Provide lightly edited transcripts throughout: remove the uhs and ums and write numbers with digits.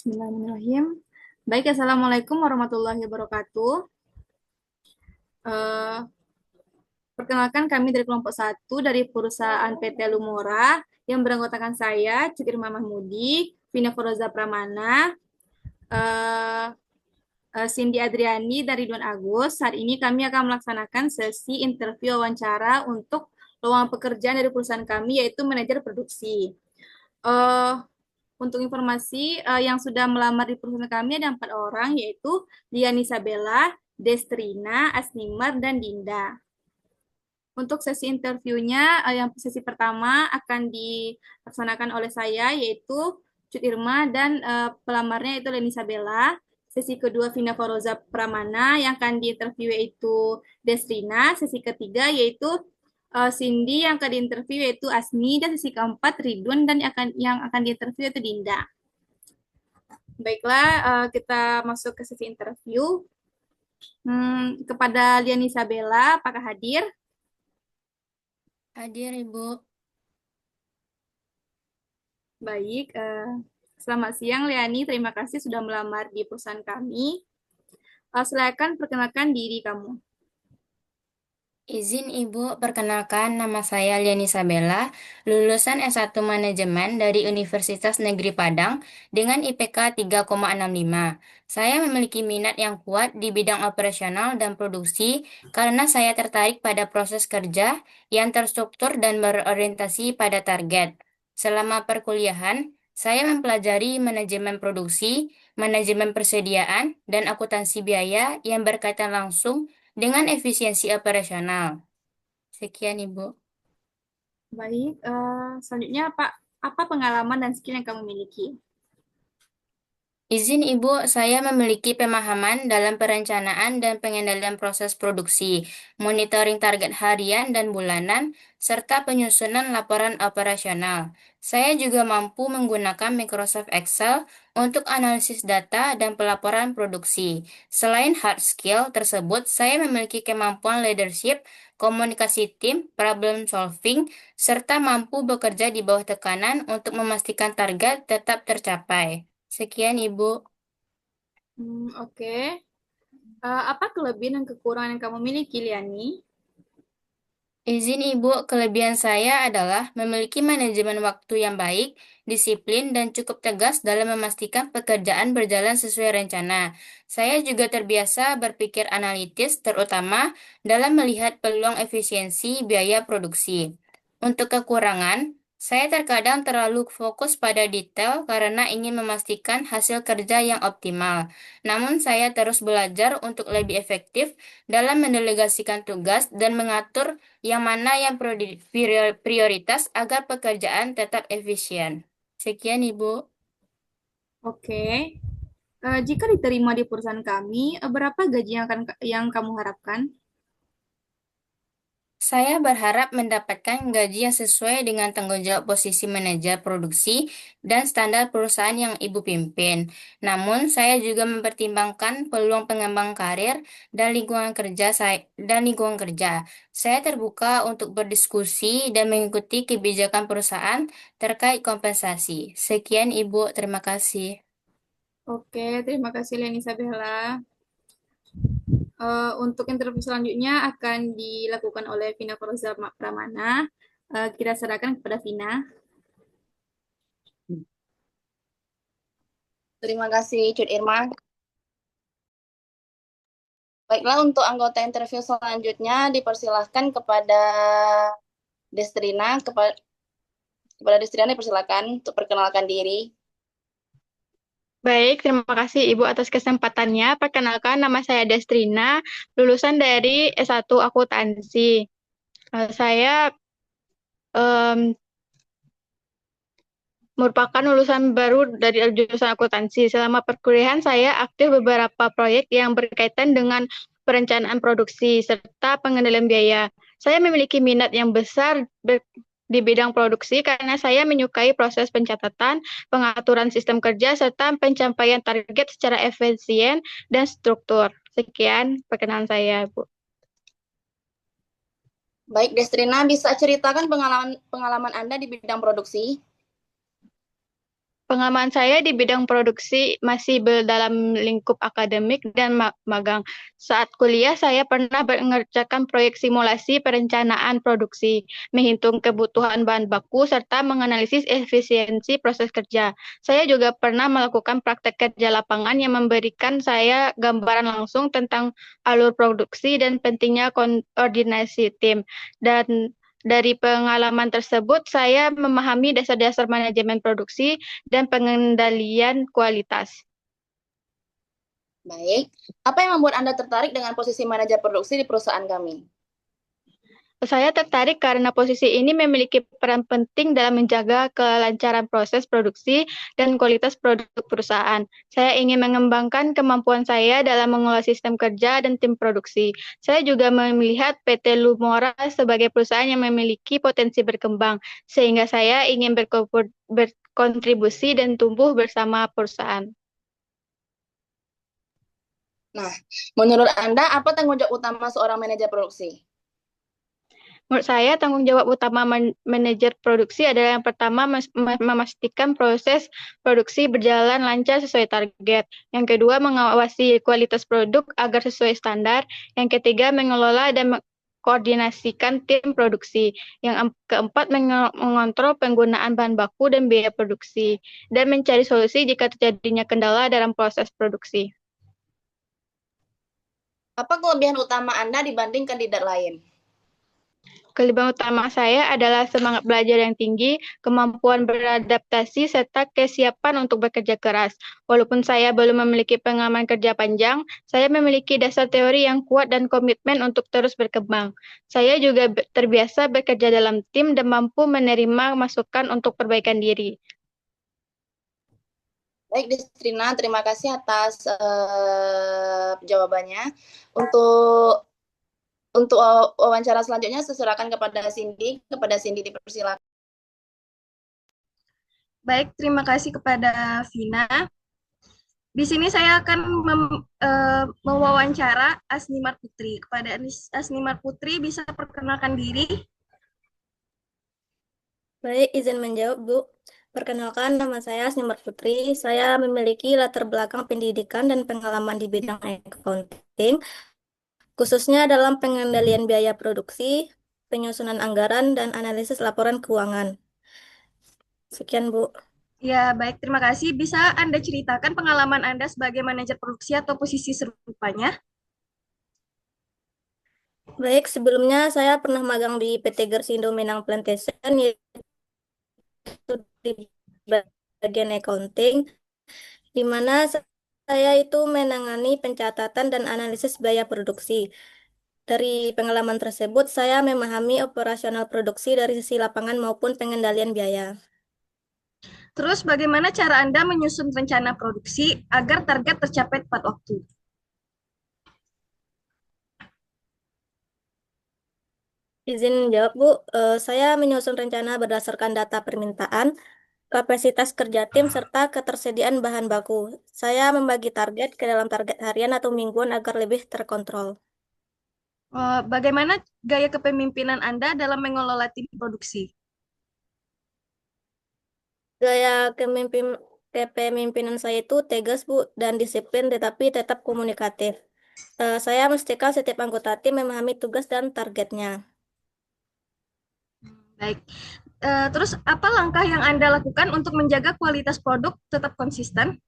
Bismillahirrahmanirrahim. Baik, Assalamualaikum warahmatullahi wabarakatuh. Eh, Perkenalkan kami dari kelompok satu dari perusahaan PT Lumora yang beranggotakan saya, Citirma Mahmudi, Vina Foroza Pramana, eh, Cindy Adriani dari Ridwan Agus. Hari ini kami akan melaksanakan sesi interview wawancara untuk lowongan pekerjaan dari perusahaan kami, yaitu manajer produksi. Eh, untuk informasi yang sudah melamar di perusahaan kami ada 4 orang, yaitu Lian Isabella, Destrina, Asnimar, dan Dinda. Untuk sesi interviewnya, yang sesi pertama akan dilaksanakan oleh saya, yaitu Cut Irma, dan pelamarnya itu Lian Isabella. Sesi kedua Vina Foroza Pramana, yang akan diinterview yaitu Destrina. Sesi ketiga yaitu Cindy, yang akan diinterview yaitu Asmi, dan sesi keempat Ridwan, dan yang akan diinterview yaitu Dinda. Baiklah, kita masuk ke sesi interview. Kepada Lian Isabella, apakah hadir? Hadir, Ibu. Baik, selamat siang Liani. Terima kasih sudah melamar di perusahaan kami. Silakan perkenalkan diri kamu. Izin Ibu, perkenalkan nama saya Liani Sabella, lulusan S1 Manajemen dari Universitas Negeri Padang dengan IPK 3,65. Saya memiliki minat yang kuat di bidang operasional dan produksi karena saya tertarik pada proses kerja yang terstruktur dan berorientasi pada target. Selama perkuliahan, saya mempelajari manajemen produksi, manajemen persediaan, dan akuntansi biaya yang berkaitan langsung dengan efisiensi operasional. Sekian, Ibu. Baik, selanjutnya apa pengalaman dan skill yang kamu miliki? Izin Ibu, saya memiliki pemahaman dalam perencanaan dan pengendalian proses produksi, monitoring target harian dan bulanan, serta penyusunan laporan operasional. Saya juga mampu menggunakan Microsoft Excel untuk analisis data dan pelaporan produksi. Selain hard skill tersebut, saya memiliki kemampuan leadership, komunikasi tim, problem solving, serta mampu bekerja di bawah tekanan untuk memastikan target tetap tercapai. Sekian, Ibu. Oke. Apa kelebihan dan kekurangan yang kamu miliki, Liani? Izin Ibu, kelebihan saya adalah memiliki manajemen waktu yang baik, disiplin, dan cukup tegas dalam memastikan pekerjaan berjalan sesuai rencana. Saya juga terbiasa berpikir analitis, terutama dalam melihat peluang efisiensi biaya produksi. Untuk kekurangan, saya terkadang terlalu fokus pada detail karena ingin memastikan hasil kerja yang optimal. Namun, saya terus belajar untuk lebih efektif dalam mendelegasikan tugas dan mengatur yang mana yang prioritas agar pekerjaan tetap efisien. Sekian, Ibu. Oke. Jika diterima di perusahaan kami, berapa gaji yang kamu harapkan? Saya berharap mendapatkan gaji yang sesuai dengan tanggung jawab posisi manajer produksi dan standar perusahaan yang Ibu pimpin. Namun, saya juga mempertimbangkan peluang pengembang karir dan lingkungan kerja. Saya terbuka untuk berdiskusi dan mengikuti kebijakan perusahaan terkait kompensasi. Sekian, Ibu. Terima kasih. Oke, terima kasih Liani Isabella. Untuk interview selanjutnya akan dilakukan oleh Vina Foroza Pramana. Kita serahkan kepada Vina. Terima kasih, Cut Irma. Baiklah, untuk anggota interview selanjutnya dipersilahkan kepada Destrina. Kepada Destrina dipersilahkan untuk perkenalkan diri. Baik, terima kasih Ibu atas kesempatannya. Perkenalkan, nama saya Destrina, lulusan dari S1 Akuntansi. Saya merupakan lulusan baru dari jurusan akuntansi. Selama perkuliahan, saya aktif beberapa proyek yang berkaitan dengan perencanaan produksi serta pengendalian biaya. Saya memiliki minat yang besar di bidang produksi karena saya menyukai proses pencatatan, pengaturan sistem kerja, serta pencapaian target secara efisien dan struktur. Sekian perkenalan saya, Bu. Baik, Destrina, bisa ceritakan pengalaman Anda di bidang produksi? Pengalaman saya di bidang produksi masih dalam lingkup akademik dan magang. Saat kuliah, saya pernah mengerjakan proyek simulasi perencanaan produksi, menghitung kebutuhan bahan baku, serta menganalisis efisiensi proses kerja. Saya juga pernah melakukan praktek kerja lapangan yang memberikan saya gambaran langsung tentang alur produksi dan pentingnya koordinasi tim. Dan dari pengalaman tersebut, saya memahami dasar-dasar manajemen produksi dan pengendalian kualitas. Baik. Apa yang membuat Anda tertarik dengan posisi manajer produksi di perusahaan kami? Saya tertarik karena posisi ini memiliki peran penting dalam menjaga kelancaran proses produksi dan kualitas produk perusahaan. Saya ingin mengembangkan kemampuan saya dalam mengolah sistem kerja dan tim produksi. Saya juga melihat PT Lumora sebagai perusahaan yang memiliki potensi berkembang, sehingga saya ingin berkontribusi dan tumbuh bersama perusahaan. Nah, menurut Anda, apa tanggung jawab utama seorang manajer produksi? Menurut saya, tanggung jawab utama manajer produksi adalah yang pertama memastikan proses produksi berjalan lancar sesuai target. Yang kedua, mengawasi kualitas produk agar sesuai standar. Yang ketiga, mengelola dan mengkoordinasikan tim produksi. Yang keempat, mengontrol penggunaan bahan baku dan biaya produksi. Dan mencari solusi jika terjadinya kendala dalam proses produksi. Apa kelebihan utama Anda dibanding kandidat lain? Kelebihan utama saya adalah semangat belajar yang tinggi, kemampuan beradaptasi, serta kesiapan untuk bekerja keras. Walaupun saya belum memiliki pengalaman kerja panjang, saya memiliki dasar teori yang kuat dan komitmen untuk terus berkembang. Saya juga terbiasa bekerja dalam tim dan mampu menerima masukan untuk perbaikan diri. Baik, Destrina, terima kasih atas jawabannya. Untuk wawancara selanjutnya saya serahkan kepada Cindy. Kepada Cindy dipersilakan. Baik, terima kasih kepada Vina. Di sini saya akan mewawancara Asnimar Putri. Kepada Asnimar Putri, bisa perkenalkan diri? Baik, izin menjawab, Bu. Perkenalkan, nama saya Asnimar Putri. Saya memiliki latar belakang pendidikan dan pengalaman di bidang accounting, khususnya dalam pengendalian biaya produksi, penyusunan anggaran, dan analisis laporan keuangan. Sekian, Bu. Ya, baik. Terima kasih. Bisa Anda ceritakan pengalaman Anda sebagai manajer produksi atau posisi serupanya? Baik, sebelumnya saya pernah magang di PT Gersindo Minang Plantation, yaitu di bagian accounting, di mana saya itu menangani pencatatan dan analisis biaya produksi. Dari pengalaman tersebut, saya memahami operasional produksi dari sisi lapangan maupun pengendalian biaya. Terus, bagaimana cara Anda menyusun rencana produksi agar target tercapai tepat waktu? Izin jawab, Bu. Saya menyusun rencana berdasarkan data permintaan, kapasitas kerja tim, serta ketersediaan bahan baku. Saya membagi target ke dalam target harian atau mingguan agar lebih terkontrol. Bagaimana gaya kepemimpinan Anda dalam mengelola tim produksi? Gaya kepemimpinan saya itu tegas, Bu, dan disiplin, tetapi tetap komunikatif. Saya memastikan setiap anggota tim memahami tugas dan targetnya. Baik. Terus, apa langkah yang Anda lakukan untuk menjaga kualitas produk tetap konsisten?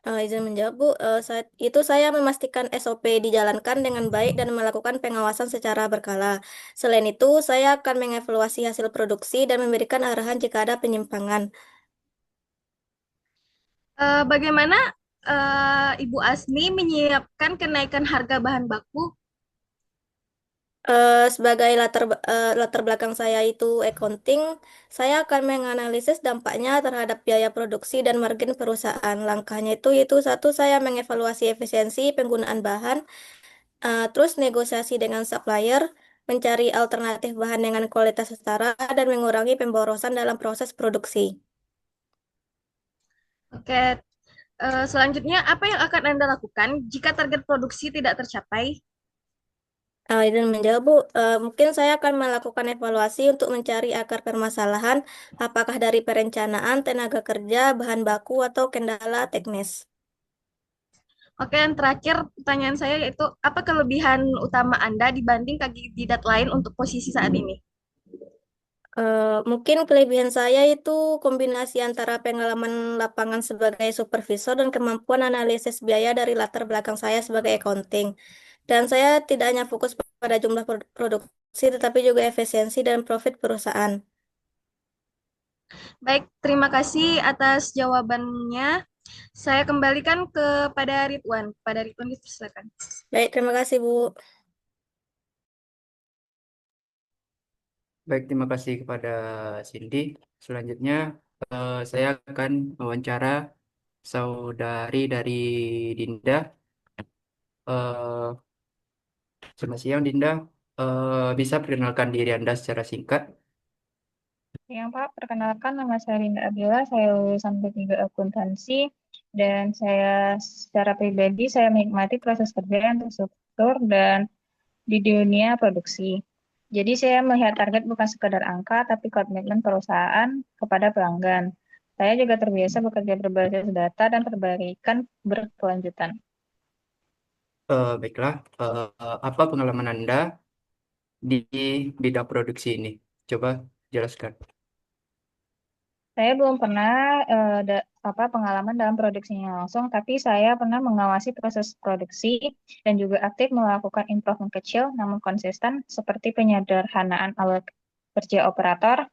Izin menjawab, Bu. Saat itu saya memastikan SOP dijalankan dengan baik dan melakukan pengawasan secara berkala. Selain itu, saya akan mengevaluasi hasil produksi dan memberikan arahan jika ada penyimpangan. Bagaimana Ibu Asmi menyiapkan kenaikan harga bahan baku? Sebagai latar belakang saya itu accounting, saya akan menganalisis dampaknya terhadap biaya produksi dan margin perusahaan. Langkahnya itu satu, saya mengevaluasi efisiensi penggunaan bahan, terus negosiasi dengan supplier, mencari alternatif bahan dengan kualitas setara, dan mengurangi pemborosan dalam proses produksi. Oke, selanjutnya apa yang akan Anda lakukan jika target produksi tidak tercapai? Izin menjawab, Bu. Mungkin saya akan melakukan evaluasi untuk mencari akar permasalahan, apakah dari perencanaan, tenaga kerja, bahan baku, atau kendala teknis. Oke, yang terakhir pertanyaan saya yaitu apa kelebihan utama Anda dibanding kandidat lain untuk posisi saat ini? Mungkin kelebihan saya itu kombinasi antara pengalaman lapangan sebagai supervisor dan kemampuan analisis biaya dari latar belakang saya sebagai accounting. Dan saya tidak hanya fokus pada jumlah produksi, tetapi juga efisiensi dan profit perusahaan. Baik, terima kasih atas jawabannya. Saya kembalikan kepada Ridwan. Pada Ridwan, silakan. Baik, terima kasih, Bu. Baik, terima kasih kepada Cindy. Selanjutnya, saya akan mewawancara saudari dari Dinda. Eh, Selamat siang, Dinda. Bisa perkenalkan diri Anda secara singkat? Yang Pak, perkenalkan nama saya Linda Abdillah, saya lulusan P3 Akuntansi, dan saya secara pribadi saya menikmati proses kerja yang terstruktur dan di dunia produksi. Jadi saya melihat target bukan sekedar angka, tapi komitmen perusahaan kepada pelanggan. Saya juga terbiasa bekerja berbasis data dan perbaikan berkelanjutan. Baiklah, apa pengalaman Anda di bidang produksi ini? Coba jelaskan. Saya belum pernah pengalaman dalam produksinya langsung, tapi saya pernah mengawasi proses produksi dan juga aktif melakukan improvement kecil namun konsisten seperti penyederhanaan alat kerja operator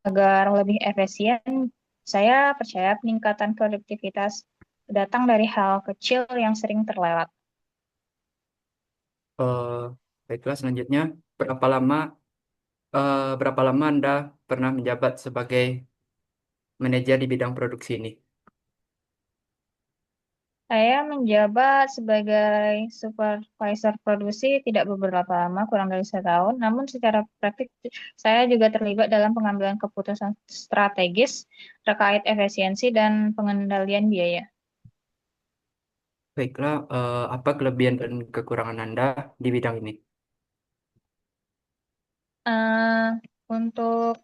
agar lebih efisien. Saya percaya peningkatan produktivitas datang dari hal kecil yang sering terlewat. Eh, Baiklah, selanjutnya, berapa lama Anda pernah menjabat sebagai manajer di bidang produksi ini? Saya menjabat sebagai supervisor produksi tidak beberapa lama, kurang dari setahun. Namun secara praktik saya juga terlibat dalam pengambilan keputusan strategis terkait efisiensi dan pengendalian biaya. Baiklah, apa kelebihan dan kekurangan Anda di bidang ini? Eh, untuk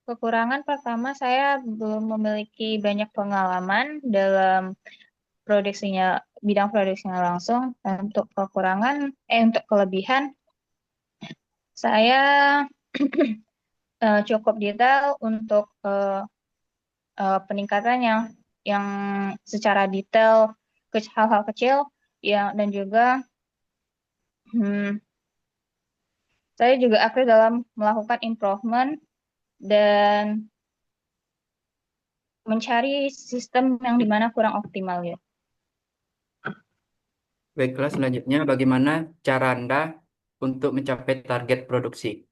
kekurangan pertama, saya belum memiliki banyak pengalaman dalam produksinya, bidang produksinya langsung. Dan untuk kelebihan, saya cukup detail untuk peningkatan yang secara detail ke hal-hal kecil yang dan juga hmm, saya juga aktif dalam melakukan improvement dan mencari sistem yang dimana kurang optimal ya. Baiklah, selanjutnya bagaimana cara Anda untuk mencapai target produksi?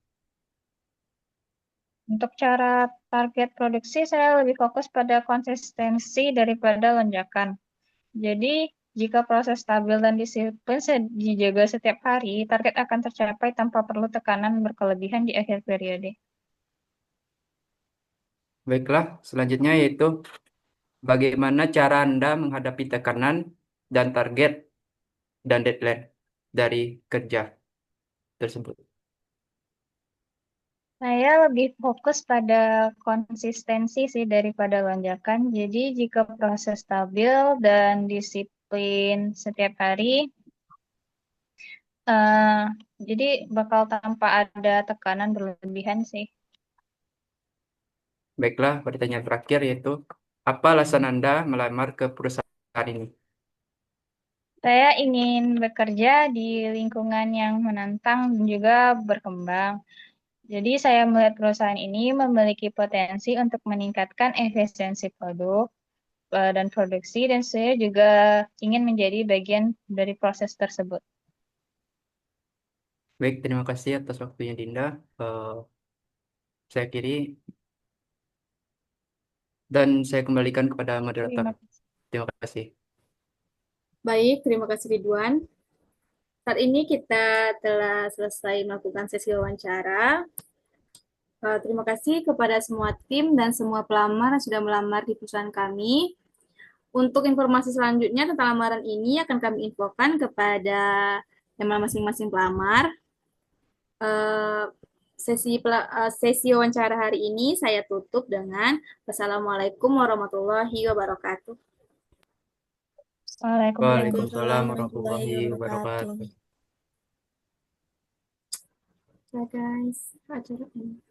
Untuk cara target produksi saya lebih fokus pada konsistensi daripada lonjakan. Jadi jika proses stabil dan disiplin dijaga setiap hari, target akan tercapai tanpa perlu tekanan berkelebihan di akhir periode. Baiklah, selanjutnya yaitu bagaimana cara Anda menghadapi tekanan dan target dan deadline dari kerja tersebut. Saya lebih fokus pada konsistensi sih daripada lonjakan. Jadi jika proses stabil dan disiplin setiap hari, eh, jadi bakal tanpa ada tekanan berlebihan sih. Baiklah, pertanyaan terakhir yaitu apa alasan Anda melamar ke perusahaan ini? Saya ingin bekerja di lingkungan yang menantang dan juga berkembang. Jadi saya melihat perusahaan ini memiliki potensi untuk meningkatkan efisiensi produk dan produksi, dan saya juga ingin menjadi bagian dari proses tersebut. Baik, terima kasih atas waktunya Dinda. Eh, saya akhiri dan saya kembalikan kepada moderator. Terima kasih. Terima kasih. Baik, terima kasih Ridwan. Saat ini kita telah selesai melakukan sesi wawancara. Terima kasih kepada semua tim dan semua pelamar yang sudah melamar di perusahaan kami. Untuk informasi selanjutnya tentang lamaran ini akan kami infokan kepada nama masing-masing pelamar. Eh, sesi wawancara hari ini saya tutup dengan Wassalamualaikum warahmatullahi wabarakatuh. Waalaikumsalam. Waalaikumsalam warahmatullahi warahmatullahi wabarakatuh. wabarakatuh. Ya guys, acara ini.